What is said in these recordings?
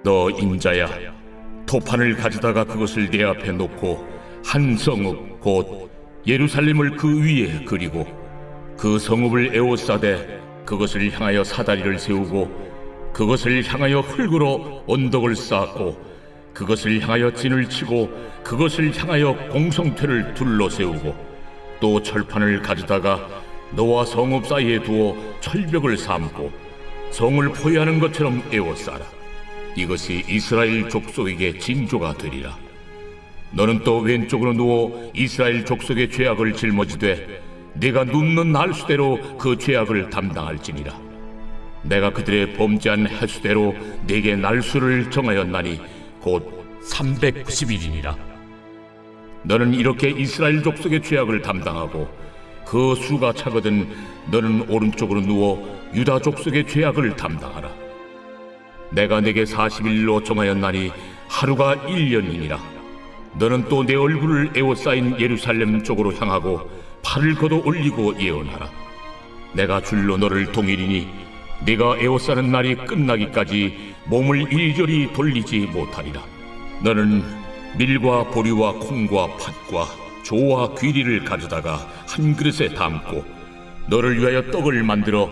너 인자야, 토판을 가져다가 그것을 내 앞에 놓고 한 성읍 곧 예루살렘을 그 위에 그리고 그 성읍을 에워싸되 그것을 향하여 사다리를 세우고 그것을 향하여 흙으로 언덕을 쌓고 그것을 향하여 진을 치고 그것을 향하여 공성퇴를 둘러 세우고 또 철판을 가져다가 너와 성읍 사이에 두어 철벽을 삼고 성을 포위하는 것처럼 에워싸라. 이것이 이스라엘 족속에게 징조가 되리라. 너는 또 왼쪽으로 누워 이스라엘 족속의 죄악을 짊어지되 네가 눕는 날수대로 그 죄악을 담당할지니라. 내가 그들의 범죄한 횟수대로 네게 날수를 정하였나니 곧 390일이니라. 너는 이렇게 이스라엘 족속의 죄악을 담당하고 그 수가 차거든 너는 오른쪽으로 누워 유다 족속의 죄악을 담당하라. 내가 네게 40일로 정하였나니 하루가 1년이니라. 너는 또 내 얼굴을 에워싸인 예루살렘 쪽으로 향하고 팔을 걷어 올리고 예언하라. 내가 줄로 너를 동일이니 네가 에워싸는 날이 끝나기까지 몸을 이리저리 돌리지 못하리라. 너는 밀과 보리와 콩과 팥과 조와 귀리를 가져다가 한 그릇에 담고 너를 위하여 떡을 만들어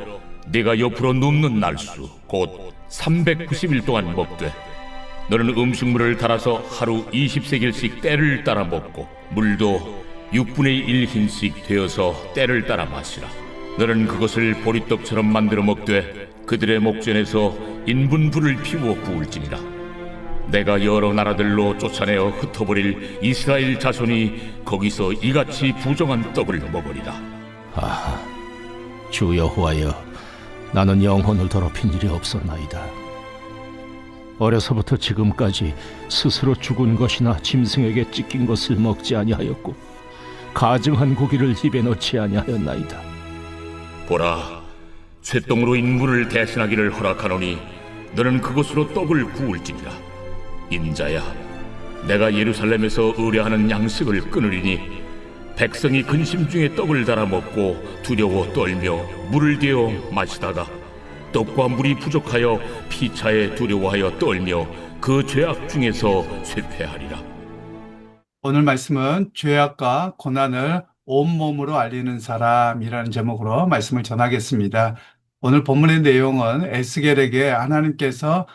네가 옆으로 눕는 날수 곧 390일 동안 먹되 너는 음식물을 달아서 하루 20세겔씩 때를 따라 먹고 물도 6분의 1 흰씩 되어서 때를 따라 마시라. 너는 그것을 보리떡처럼 만들어 먹되 그들의 목전에서 인분불을 피워 구울지니라. 내가 여러 나라들로 쫓아내어 흩어버릴 이스라엘 자손이 거기서 이같이 부정한 떡을 먹으리라. 아하, 주 여호와여, 나는 영혼을 더럽힌 일이 없었나이다. 어려서부터 지금까지 스스로 죽은 것이나 짐승에게 찢긴 것을 먹지 아니하였고 가증한 고기를 입에 넣지 아니하였나이다. 보라, 쇠똥으로 인물을 대신하기를 허락하노니 너는 그것으로 떡을 구울지니라. 인자야, 내가 예루살렘에서 의뢰하는 양식을 끊으리니 백성이 근심 중에 떡을 달아 먹고 두려워 떨며 물을 대어 마시다가 떡과 물이 부족하여 피차에 두려워하여 떨며 그 죄악 중에서 쇠퇴하리라. 오늘 말씀은 죄악과 고난을 온몸으로 알리는 사람이라는 제목으로 말씀을 전하겠습니다. 오늘 본문의 내용은 에스겔에게 하나님께서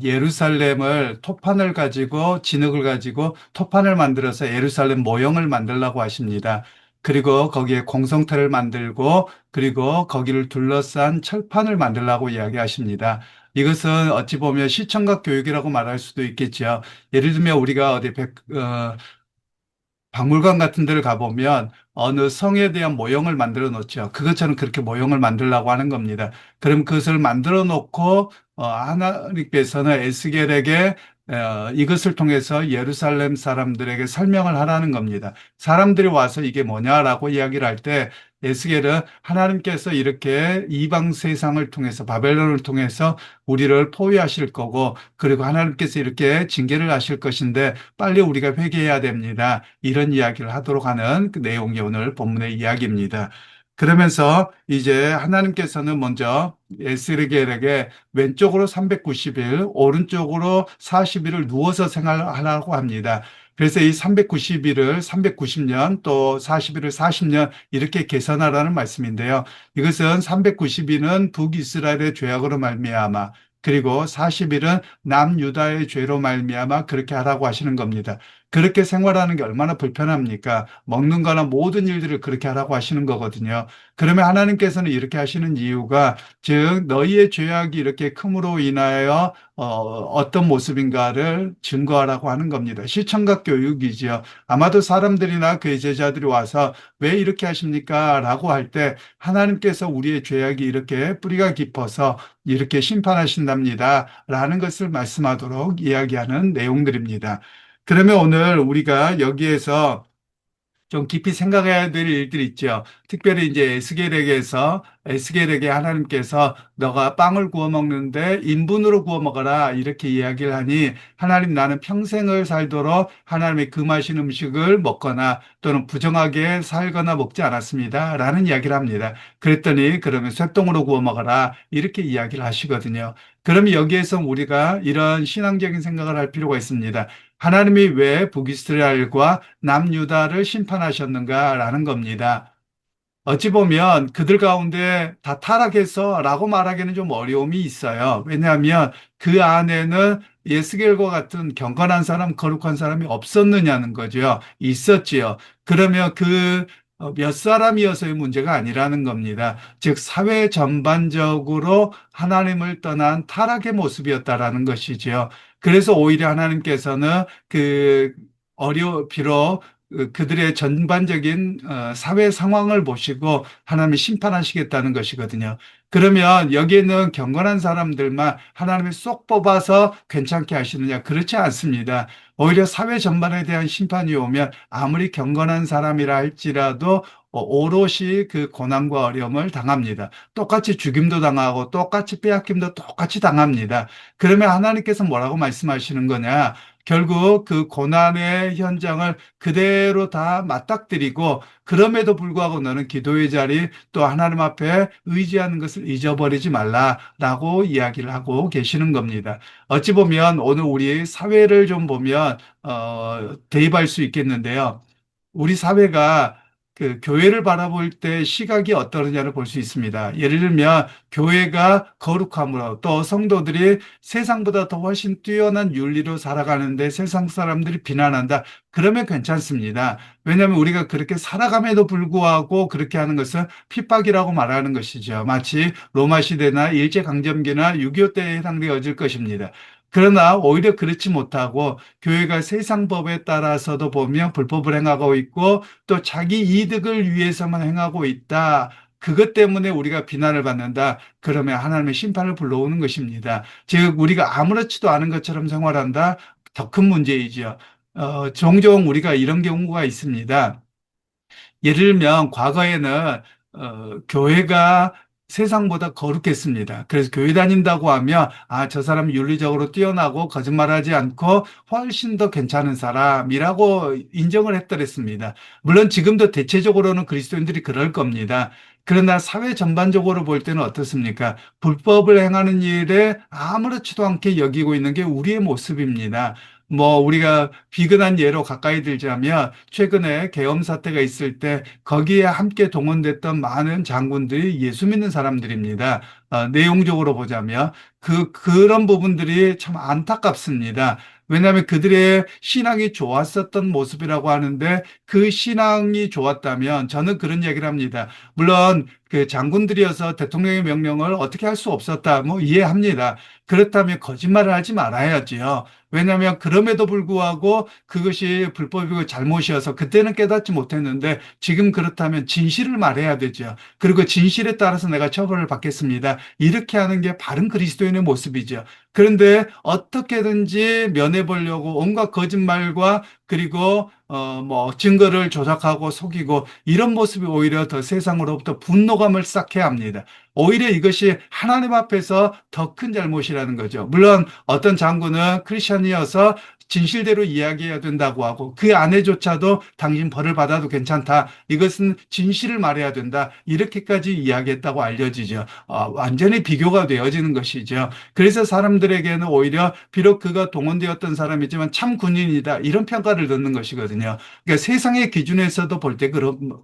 예루살렘을 토판을 가지고 진흙을 가지고 토판을 만들어서 예루살렘 모형을 만들라고 하십니다. 그리고 거기에 공성터를 만들고 그리고 거기를 둘러싼 철판을 만들라고 이야기하십니다. 이것은 어찌 보면 시청각 교육이라고 말할 수도 있겠죠. 예를 들면 우리가 어디 박물관 같은 데를 가보면 어느 성에 대한 모형을 만들어 놓죠. 그것처럼 그렇게 모형을 만들라고 하는 겁니다. 그럼 그것을 만들어 놓고 하나님께서는 에스겔에게 이것을 통해서 예루살렘 사람들에게 설명을 하라는 겁니다. 사람들이 와서 이게 뭐냐라고 이야기를 할 때 에스겔은 하나님께서 이렇게 이방 세상을 통해서 바벨론을 통해서 우리를 포위하실 거고 그리고 하나님께서 이렇게 징계를 하실 것인데 빨리 우리가 회개해야 됩니다. 이런 이야기를 하도록 하는 그 내용이 오늘 본문의 이야기입니다. 그러면서 이제 하나님께서는 먼저 에스겔에게 왼쪽으로 390일, 오른쪽으로 40일을 누워서 생활하라고 합니다. 그래서 이 390일을 390년 또 40일을 40년 이렇게 계산하라는 말씀인데요. 이것은 390일은 북이스라엘의 죄악으로 말미암아 그리고 40일은 남유다의 죄로 말미암아 그렇게 하라고 하시는 겁니다. 그렇게 생활하는 게 얼마나 불편합니까? 먹는 거나 모든 일들을 그렇게 하라고 하시는 거거든요. 그러면 하나님께서는 이렇게 하시는 이유가 즉 너희의 죄악이 이렇게 큼으로 인하여 어떤 모습인가를 증거하라고 하는 겁니다. 시청각 교육이지요. 아마도 사람들이나 그의 제자들이 와서 왜 이렇게 하십니까? 라고 할 때 하나님께서 우리의 죄악이 이렇게 뿌리가 깊어서 이렇게 심판하신답니다. 라는 것을 말씀하도록 이야기하는 내용들입니다. 그러면 오늘 우리가 여기에서 좀 깊이 생각해야 될 일들이 있죠. 특별히 이제 에스겔에게 하나님께서 너가 빵을 구워 먹는데 인분으로 구워 먹어라 이렇게 이야기를 하니 하나님 나는 평생을 살도록 하나님의 금하신 음식을 먹거나 또는 부정하게 살거나 먹지 않았습니다. 라는 이야기를 합니다. 그랬더니 그러면 쇠똥으로 구워 먹어라 이렇게 이야기를 하시거든요. 그러면 여기에서 우리가 이런 신앙적인 생각을 할 필요가 있습니다. 하나님이 왜 북이스라엘과 남유다를 심판하셨는가라는 겁니다. 어찌 보면 그들 가운데 다 타락해서라고 말하기는 좀 어려움이 있어요. 왜냐하면 그 안에는 예스겔과 같은 경건한 사람, 거룩한 사람이 없었느냐는 거죠. 있었지요. 그러면 그 몇 사람이어서의 문제가 아니라는 겁니다. 즉, 사회 전반적으로 하나님을 떠난 타락의 모습이었다라는 것이지요. 그래서 오히려 하나님께서는 비록 그들의 전반적인 사회 상황을 보시고 하나님이 심판하시겠다는 것이거든요. 그러면 여기에는 경건한 사람들만 하나님이 쏙 뽑아서 괜찮게 하시느냐? 그렇지 않습니다. 오히려 사회 전반에 대한 심판이 오면 아무리 경건한 사람이라 할지라도 오롯이 그 고난과 어려움을 당합니다. 똑같이 죽임도 당하고 똑같이 빼앗김도 똑같이 당합니다. 그러면 하나님께서 뭐라고 말씀하시는 거냐? 결국 그 고난의 현장을 그대로 다 맞닥뜨리고 그럼에도 불구하고 너는 기도의 자리 또 하나님 앞에 의지하는 것을 잊어버리지 말라라고 이야기를 하고 계시는 겁니다. 어찌 보면 오늘 우리 사회를 좀 보면 대입할 수 있겠는데요. 우리 사회가 그 교회를 바라볼 때 시각이 어떠느냐를 볼 수 있습니다. 예를 들면 교회가 거룩함으로 또 성도들이 세상보다 더 훨씬 뛰어난 윤리로 살아가는데 세상 사람들이 비난한다. 그러면 괜찮습니다. 왜냐하면 우리가 그렇게 살아감에도 불구하고 그렇게 하는 것은 핍박이라고 말하는 것이죠. 마치 로마 시대나 일제강점기나 6.25 때에 해당되어질 것입니다. 그러나 오히려 그렇지 못하고 교회가 세상 법에 따라서도 보면 불법을 행하고 있고 또 자기 이득을 위해서만 행하고 있다. 그것 때문에 우리가 비난을 받는다. 그러면 하나님의 심판을 불러오는 것입니다. 즉 우리가 아무렇지도 않은 것처럼 생활한다. 더 큰 문제이죠. 종종 우리가 이런 경우가 있습니다. 예를 들면 과거에는 교회가 세상보다 거룩했습니다. 그래서 교회 다닌다고 하면 저 사람 윤리적으로 뛰어나고 거짓말하지 않고 훨씬 더 괜찮은 사람이라고 인정을 했더랬습니다. 물론 지금도 대체적으로는 그리스도인들이 그럴 겁니다. 그러나 사회 전반적으로 볼 때는 어떻습니까? 불법을 행하는 일에 아무렇지도 않게 여기고 있는 게 우리의 모습입니다. 우리가 비근한 예로 가까이 들자면 최근에 계엄 사태가 있을 때 거기에 함께 동원됐던 많은 장군들이 예수 믿는 사람들입니다. 내용적으로 보자면 그런 부분들이 참 안타깝습니다. 왜냐하면 그들의 신앙이 좋았었던 모습이라고 하는데 그 신앙이 좋았다면 저는 그런 얘기를 합니다. 물론 그 장군들이어서 대통령의 명령을 어떻게 할 수 없었다. 이해합니다. 그렇다면 거짓말을 하지 말아야지요. 왜냐하면 그럼에도 불구하고 그것이 불법이고 잘못이어서 그때는 깨닫지 못했는데 지금 그렇다면 진실을 말해야 되죠. 그리고 진실에 따라서 내가 처벌을 받겠습니다. 이렇게 하는 게 바른 그리스도인의 모습이죠. 그런데 어떻게든지 면해보려고 온갖 거짓말과 그리고 증거를 조작하고 속이고 이런 모습이 오히려 더 세상으로부터 분노감을 쌓게 합니다. 오히려 이것이 하나님 앞에서 더 큰 잘못이라는 거죠. 물론 어떤 장군은 크리스천이어서 진실대로 이야기해야 된다고 하고 그 아내조차도 당신 벌을 받아도 괜찮다. 이것은 진실을 말해야 된다. 이렇게까지 이야기했다고 알려지죠. 완전히 비교가 되어지는 것이죠. 그래서 사람들에게는 오히려 비록 그가 동원되었던 사람이지만 참 군인이다. 이런 평가를 듣는 것이거든요. 그러니까 세상의 기준에서도 볼 때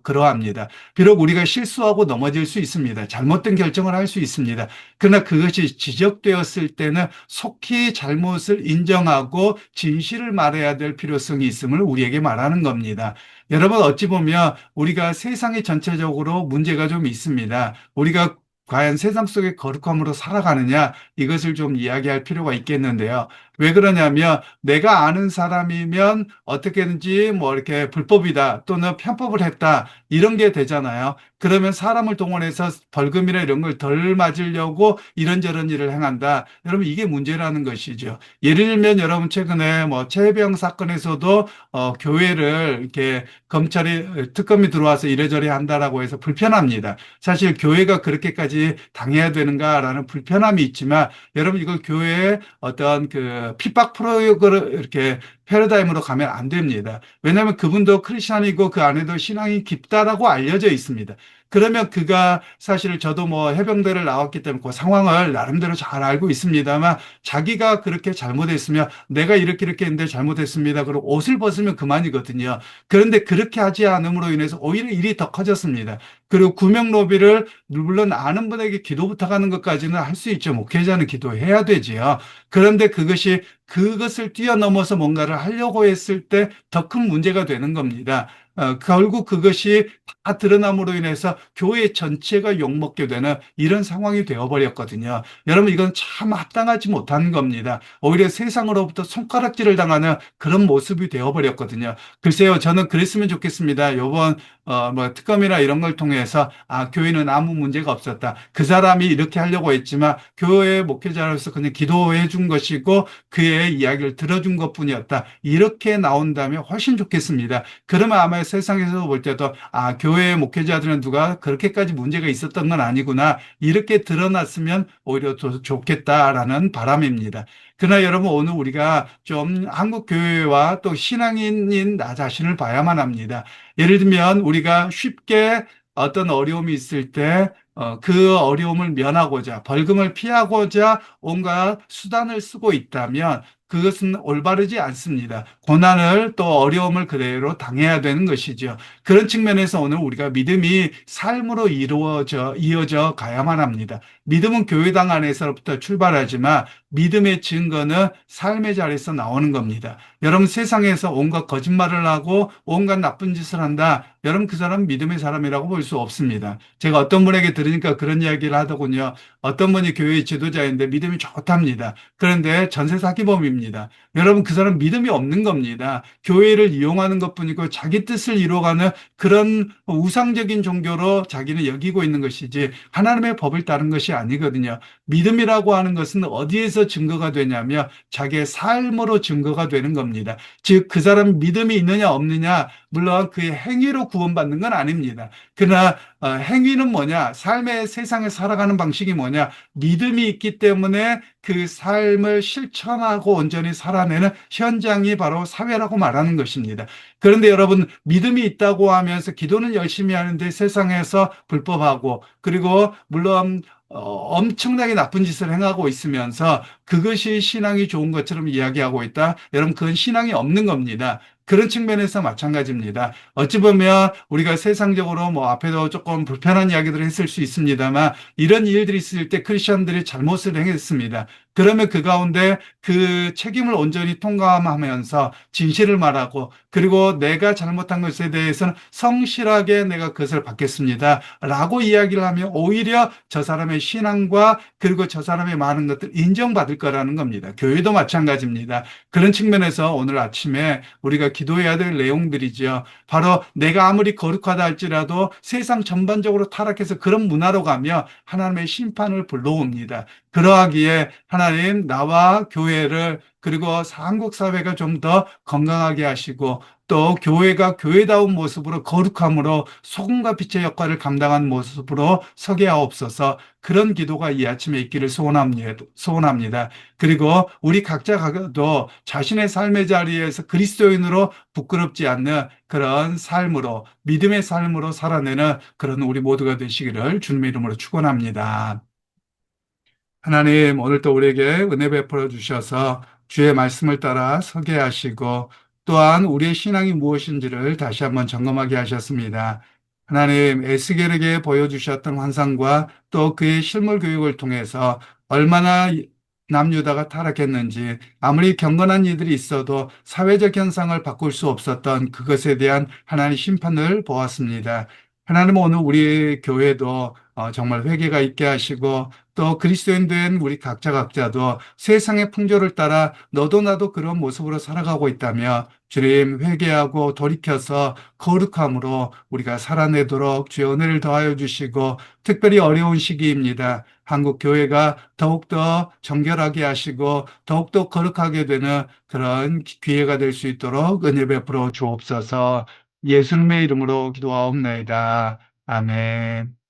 그러합니다. 비록 우리가 실수하고 넘어질 수 있습니다. 잘못된 결정을 할 수 있습니다. 그러나 그것이 지적되었을 때는 속히 잘못을 인정하고 진실을 말해야 될 필요성이 있음을 우리에게 말하는 겁니다. 여러분 어찌 보면 우리가 세상이 전체적으로 문제가 좀 있습니다. 우리가 과연 세상 속의 거룩함으로 살아가느냐 이것을 좀 이야기할 필요가 있겠는데요. 왜 그러냐면 내가 아는 사람이면 어떻게든지 뭐 이렇게 불법이다 또는 편법을 했다 이런 게 되잖아요. 그러면 사람을 동원해서 벌금이나 이런 걸 덜 맞으려고 이런저런 일을 행한다. 여러분 이게 문제라는 것이죠. 예를 들면 여러분 최근에 뭐 최혜병 사건에서도 교회를 이렇게 검찰이 특검이 들어와서 이래저래 한다라고 해서 불편합니다. 사실 교회가 그렇게까지 당해야 되는가라는 불편함이 있지만 여러분 이걸 교회의 어떤 그 핍박 프로그램을 이렇게 패러다임으로 가면 안 됩니다. 왜냐하면 그분도 크리스찬이고 그 안에도 신앙이 깊다라고 알려져 있습니다. 그러면 그가 사실 저도 뭐 해병대를 나왔기 때문에 그 상황을 나름대로 잘 알고 있습니다만 자기가 그렇게 잘못했으면 내가 이렇게 했는데 잘못했습니다. 그리고 옷을 벗으면 그만이거든요. 그런데 그렇게 하지 않음으로 인해서 오히려 일이 더 커졌습니다. 그리고 구명로비를 물론 아는 분에게 기도 부탁하는 것까지는 할 수 있죠. 목회자는 기도해야 되지요. 그런데 그것을 뛰어넘어서 뭔가를 하려고 했을 때 더 큰 문제가 되는 겁니다. 결국 그것이 다 드러남으로 인해서 교회 전체가 욕먹게 되는 이런 상황이 되어버렸거든요. 여러분, 이건 참 합당하지 못한 겁니다. 오히려 세상으로부터 손가락질을 당하는 그런 모습이 되어버렸거든요. 글쎄요, 저는 그랬으면 좋겠습니다. 요번 뭐 특검이나 이런 걸 통해서 교회는 아무 문제가 없었다. 그 사람이 이렇게 하려고 했지만 교회 목회자로서 그냥 기도해 준 것이고 그의 이야기를 들어준 것뿐이었다. 이렇게 나온다면 훨씬 좋겠습니다. 그러면 아마 세상에서 볼 때도 교회 목회자들은 누가 그렇게까지 문제가 있었던 건 아니구나. 이렇게 드러났으면 오히려 더 좋겠다라는 바람입니다. 그러나 여러분 오늘 우리가 좀 한국 교회와 또 신앙인인 나 자신을 봐야만 합니다. 예를 들면 우리가 쉽게 어떤 어려움이 있을 때 그 어려움을 면하고자 벌금을 피하고자 온갖 수단을 쓰고 있다면 그것은 올바르지 않습니다. 고난을 또 어려움을 그대로 당해야 되는 것이죠. 그런 측면에서 오늘 우리가 믿음이 삶으로 이어져 가야만 합니다. 믿음은 교회당 안에서부터 출발하지만 믿음의 증거는 삶의 자리에서 나오는 겁니다. 여러분 세상에서 온갖 거짓말을 하고 온갖 나쁜 짓을 한다. 여러분 그 사람 믿음의 사람이라고 볼 수 없습니다. 제가 어떤 분에게 들으니까 그런 이야기를 하더군요. 어떤 분이 교회 지도자인데 믿음이 좋답니다. 그런데 전세 사기범입니다. 여러분 그 사람 믿음이 없는 겁니다. 교회를 이용하는 것뿐이고 자기 뜻을 이루어가는 그런 우상적인 종교로 자기는 여기고 있는 것이지 하나님의 법을 따른 것이 아니거든요. 믿음이라고 하는 것은 어디에서 증거가 되냐면 자기의 삶으로 증거가 되는 겁니다. 즉 그 사람 믿음이 있느냐 없느냐 물론 그의 행위로 구원받는 건 아닙니다. 그러나 행위는 뭐냐? 삶의 세상에 살아가는 방식이 뭐냐? 믿음이 있기 때문에 그 삶을 실천하고 온전히 살아내는 현장이 바로 사회라고 말하는 것입니다. 그런데 여러분 믿음이 있다고 하면서 기도는 열심히 하는데 세상에서 불법하고 그리고 물론 엄청나게 나쁜 짓을 행하고 있으면서 그것이 신앙이 좋은 것처럼 이야기하고 있다. 여러분 그건 신앙이 없는 겁니다. 그런 측면에서 마찬가지입니다. 어찌 보면 우리가 세상적으로 뭐 앞에도 조금 불편한 이야기들을 했을 수 있습니다만 이런 일들이 있을 때 크리스천들이 잘못을 행했습니다. 그러면 그 가운데 그 책임을 온전히 통감하면서 진실을 말하고 그리고 내가 잘못한 것에 대해서는 성실하게 내가 그것을 받겠습니다. 라고 이야기를 하면 오히려 저 사람의 신앙과 그리고 저 사람의 많은 것들 인정받을 거라는 겁니다. 교회도 마찬가지입니다. 그런 측면에서 오늘 아침에 우리가 기도해야 될 내용들이죠. 바로 내가 아무리 거룩하다 할지라도 세상 전반적으로 타락해서 그런 문화로 가면 하나님의 심판을 불러옵니다. 그러하기에 하나님 나와 교회를 그리고 한국 사회가 좀 더 건강하게 하시고 또 교회가 교회다운 모습으로 거룩함으로 소금과 빛의 역할을 감당한 모습으로 서게 하옵소서. 그런 기도가 이 아침에 있기를 소원합니다. 그리고 우리 각자도 자신의 삶의 자리에서 그리스도인으로 부끄럽지 않는 그런 삶으로 믿음의 삶으로 살아내는 그런 우리 모두가 되시기를 주님의 이름으로 축원합니다. 하나님, 오늘도 우리에게 은혜 베풀어 주셔서 주의 말씀을 따라 서게 하시고 또한 우리의 신앙이 무엇인지를 다시 한번 점검하게 하셨습니다. 하나님, 에스겔에게 보여주셨던 환상과 또 그의 실물 교육을 통해서 얼마나 남유다가 타락했는지 아무리 경건한 이들이 있어도 사회적 현상을 바꿀 수 없었던 그것에 대한 하나님의 심판을 보았습니다. 하나님 오늘 우리 교회도 정말 회개가 있게 하시고 또 그리스도인 된 우리 각자도 세상의 풍조를 따라 너도 나도 그런 모습으로 살아가고 있다며 주님 회개하고 돌이켜서 거룩함으로 우리가 살아내도록 주의 은혜를 더하여 주시고 특별히 어려운 시기입니다. 한국 교회가 더욱더 정결하게 하시고 더욱더 거룩하게 되는 그런 기회가 될 수 있도록 은혜 베풀어 주옵소서. 예수님의 이름으로 기도하옵나이다. 아멘.